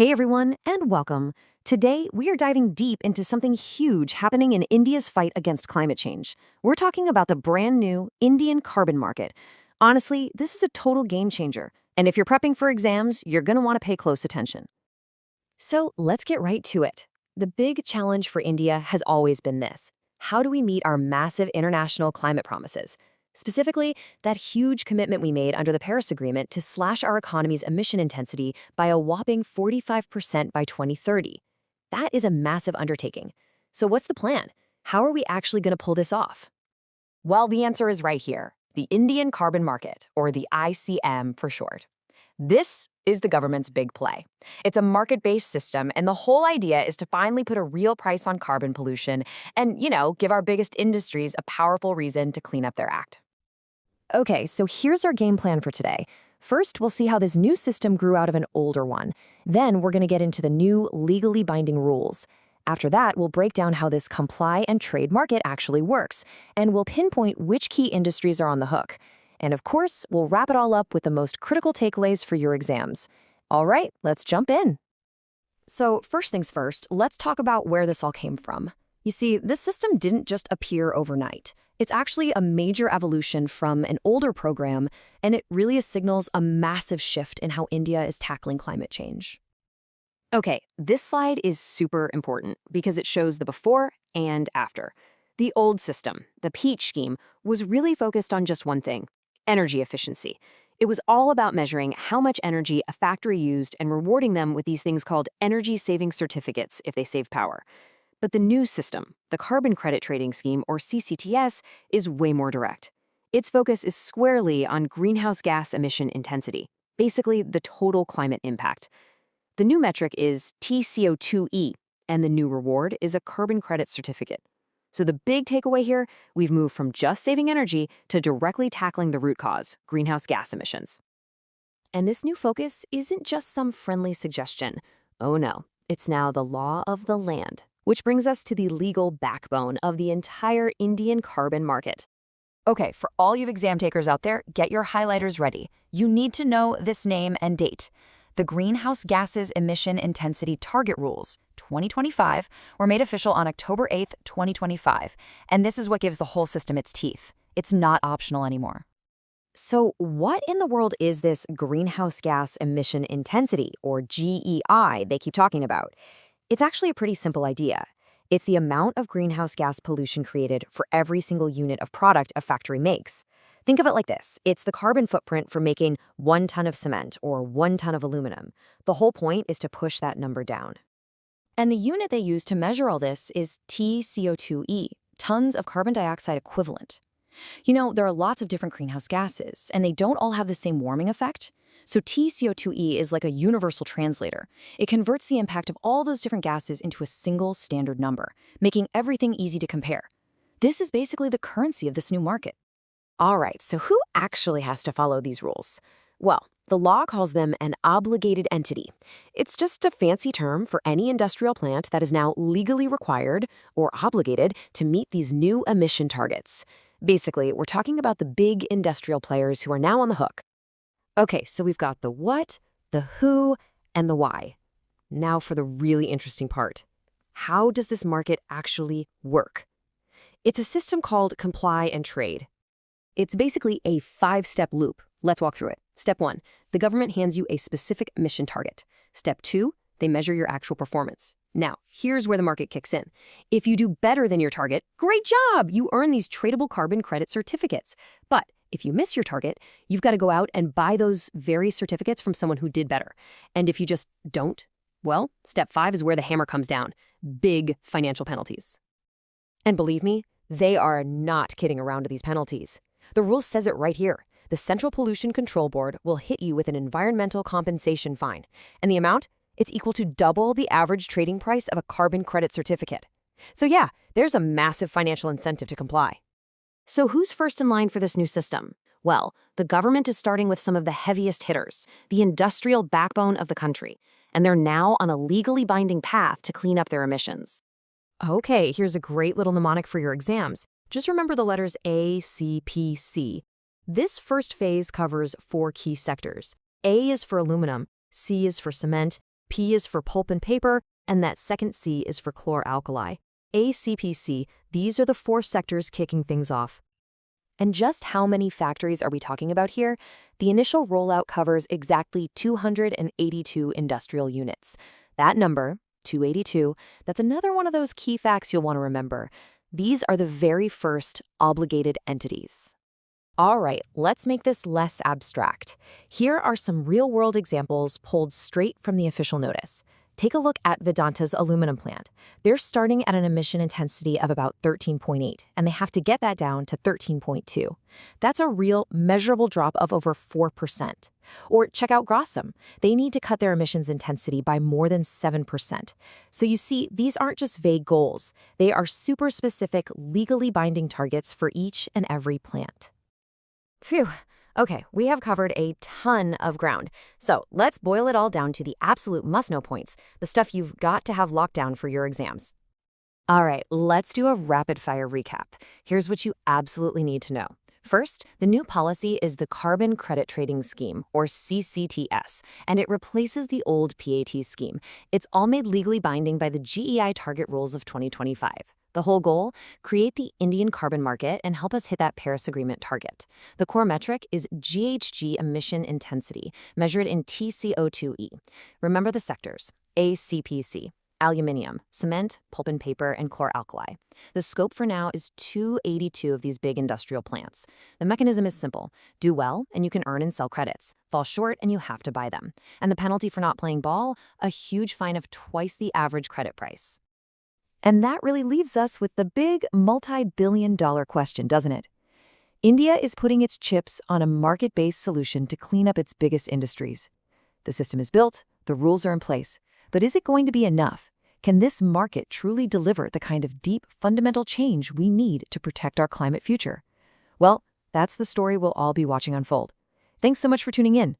Hey everyone, and welcome. Today, we are diving deep into something huge happening in India's fight against climate change. We're talking about the brand new Indian carbon market. Honestly, this is a total game changer. And if you're prepping for exams, you're going to want to pay close attention. So let's get right to it. The big challenge for India has always been this. How do we meet our massive international climate promises? Specifically, that huge commitment we made under the Paris Agreement to slash our economy's emission intensity by a whopping 45% by 2030. That is a massive undertaking. So what's the plan? How are we actually going to pull this off? Well, the answer is right here. The Indian Carbon Market, or the ICM for short. This is the government's big play. It's a market-based system, and the whole idea is to finally put a real price on carbon pollution and, give our biggest industries a powerful reason to clean up their act. Okay, so here's our game plan for today. First, we'll see how this new system grew out of an older one. Then we're going to get into the new legally binding rules. After that, we'll break down how this comply and trade market actually works, and we'll pinpoint which key industries are on the hook. And of course, we'll wrap it all up with the most critical takeaways for your exams. All right, let's jump in. So first things first, let's talk about where this all came from. You see, this system didn't just appear overnight. It's actually a major evolution from an older program, and it really signals a massive shift in how India is tackling climate change. Okay, this slide is super important because it shows the before and after. The old system, the Peach scheme, was really focused on just one thing: energy efficiency. It was all about measuring how much energy a factory used and rewarding them with these things called energy-saving certificates if they save power. But the new system, the Carbon Credit Trading Scheme, or CCTS, is way more direct. Its focus is squarely on greenhouse gas emission intensity, basically the total climate impact. The new metric is TCO2e, and the new reward is a carbon credit certificate. So the big takeaway here, we've moved from just saving energy to directly tackling the root cause, greenhouse gas emissions. And this new focus isn't just some friendly suggestion. Oh no, it's now the law of the land, which brings us to the legal backbone of the entire Indian carbon market. Okay, for all you exam takers out there, get your highlighters ready. You need to know this name and date. The Greenhouse Gases Emission Intensity Target Rules, 2025, were made official on October 8, 2025, and this is what gives the whole system its teeth. It's not optional anymore. So what in the world is this Greenhouse Gas Emission Intensity, or GEI, they keep talking about? It's actually a pretty simple idea. It's the amount of greenhouse gas pollution created for every single unit of product a factory makes. Think of it like this. It's the carbon footprint for making 1 ton of cement or 1 ton of aluminum. The whole point is to push that number down. And the unit they use to measure all this is TCO2e, tons of carbon dioxide equivalent. There are lots of different greenhouse gases, and they don't all have the same warming effect. So TCO2e is like a universal translator. It converts the impact of all those different gases into a single standard number, making everything easy to compare. This is basically the currency of this new market. All right, so who actually has to follow these rules? Well, the law calls them an obligated entity. It's just a fancy term for any industrial plant that is now legally required or obligated to meet these new emission targets. Basically, we're talking about the big industrial players who are now on the hook. Okay, so we've got the what, the who, and the why. Now for the really interesting part. How does this market actually work? It's a system called comply and trade. It's basically a 5-step loop. Let's walk through it. Step 1, the government hands you a specific emission target. Step 2, they measure your actual performance. Now, here's where the market kicks in. If you do better than your target, great job! You earn these tradable carbon credit certificates. But if you miss your target, you've got to go out and buy those very certificates from someone who did better. And if you just don't, well, step 5 is where the hammer comes down. Big financial penalties. And believe me, they are not kidding around with these penalties. The rule says it right here. The Central Pollution Control Board will hit you with an environmental compensation fine. And the amount? It's equal to double the average trading price of a carbon credit certificate. So yeah, there's a massive financial incentive to comply. So who's first in line for this new system? Well, the government is starting with some of the heaviest hitters, the industrial backbone of the country, and they're now on a legally binding path to clean up their emissions. Okay, here's a great little mnemonic for your exams. Just remember the letters A, C, P, C. This first phase covers 4 key sectors. A is for aluminum, C is for cement, P is for pulp and paper, and that second C is for chlor-alkali. ACPC, these are the four sectors kicking things off. And just how many factories are we talking about here? The initial rollout covers exactly 282 industrial units. That number, 282, that's another one of those key facts you'll want to remember. These are the very first obligated entities. All right, let's make this less abstract. Here are some real-world examples pulled straight from the official notice. Take a look at Vedanta's aluminum plant. They're starting at an emission intensity of about 13.8, and they have to get that down to 13.2. That's a real, measurable drop of over 4%. Or check out Grassum. They need to cut their emissions intensity by more than 7%. So you see, these aren't just vague goals. They are super specific, legally binding targets for each and every plant. Phew. Okay, we have covered a ton of ground. So let's boil it all down to the absolute must-know points, the stuff you've got to have locked down for your exams. All right, let's do a rapid-fire recap. Here's what you absolutely need to know. First, the new policy is the Carbon Credit Trading Scheme, or CCTS, and it replaces the old PAT scheme. It's all made legally binding by the GEI target rules of 2025. The whole goal? Create the Indian carbon market and help us hit that Paris Agreement target. The core metric is GHG emission intensity, measured in TCO2e. Remember the sectors: ACPC, aluminium, cement, pulp and paper, and chlor-alkali. The scope for now is 282 of these big industrial plants. The mechanism is simple. Do well, and you can earn and sell credits. Fall short, and you have to buy them. And the penalty for not playing ball? A huge fine of twice the average credit price. And that really leaves us with the big multi-billion-dollar question, doesn't it? India is putting its chips on a market-based solution to clean up its biggest industries. The system is built, the rules are in place, but is it going to be enough? Can this market truly deliver the kind of deep, fundamental change we need to protect our climate future? Well, that's the story we'll all be watching unfold. Thanks so much for tuning in.